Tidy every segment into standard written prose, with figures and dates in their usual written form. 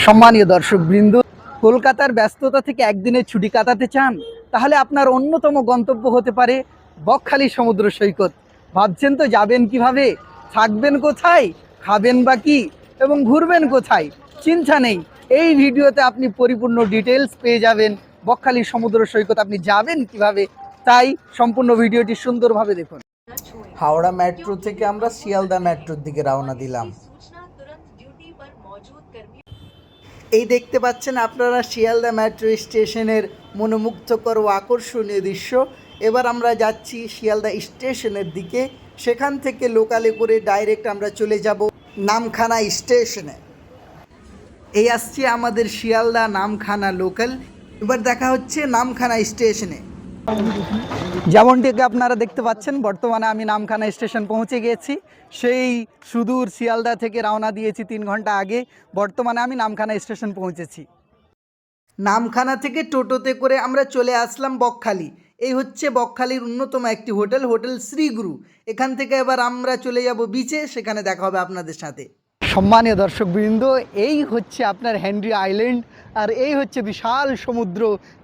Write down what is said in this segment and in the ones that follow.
সম্মানীয় দর্শকবৃন্দ, কলকাতার ব্যস্ততা থেকে একদিনের ছুটি কাটাতে চান? তাহলে আপনার অন্যতম গন্তব্য হতে পারে বকখালি সমুদ্র সৈকত। ভাবছেন তো যাবেন কিভাবে, থাকবেন কোথায়, খাবেন বা কি এবং ঘুরবেন কোথায়? চিন্তা নেই, এই ভিডিওতে আপনি পরিপূর্ণ ডিটেলস পেয়ে যাবেন। বকখালি সমুদ্র সৈকত আপনি যাবেন কিভাবে, তাই সম্পূর্ণ ভিডিওটি সুন্দরভাবে দেখুন। হাওড়া মেট্রো থেকে আমরা শিয়ালদা মেট্রোর দিকে রওনা দিলাম। এই দেখতে পাচ্ছেন আপনারা শিয়ালদা মেট্রো স্টেশনের মনোমুগ্ধকর ও আকর্ষণীয় দৃশ্য। এবার আমরা যাচ্ছি শিয়ালদা স্টেশনের দিকে। সেখান থেকে লোকালে করে ডাইরেক্ট আমরা চলে যাব নামখানা স্টেশনে। এই আসছে আমাদের শিয়ালদা নামখানা লোকাল। এবার দেখা হচ্ছে নামখানা স্টেশনে। যেমনটিকে আপনারা দেখতে পাচ্ছেন, বর্তমানে আমি নামখানা স্টেশন পৌঁছে গিয়েছি। সেই সুদূর শিয়ালদা থেকে রওনা দিয়েছি 3 ঘন্টা আগে। বর্তমানে আমি নামখানা স্টেশন পৌঁছেছি। নামখানা থেকে টোটোতে করে আমরা চলে আসলাম বকখালি। এই হচ্ছে বকখালির অন্যতম একটি হোটেল, হোটেল শ্রীগুরু। এখান থেকে এবার আমরা চলে যাব বিচে, সেখানে দেখা হবে আপনাদের সাথে। সম্মানীয় দর্শকবৃন্দ, এই হচ্ছে আপনার হেনরি আইল্যান্ড, আর এই হচ্ছে বিশাল সমুদ্র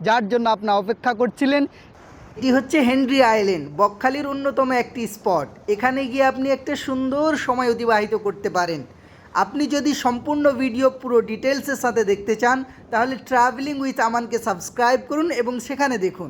যার জন্য আপনারা অপেক্ষা করছিলেন। এটি হচ্ছে হেনরি আইল্যান্ড, বকখালির অন্যতম একটি স্পট। এখানে গিয়ে আপনি একটা সুন্দর সময় অতিবাহিত করতে পারেন। আপনি যদি সম্পূর্ণ ভিডিও পুরো ডিটেলসের সাথে দেখতে চান, তাহলে ট্রাভেলিং উইথ আমানকে সাবস্ক্রাইব করুন এবং সেখানে দেখুন।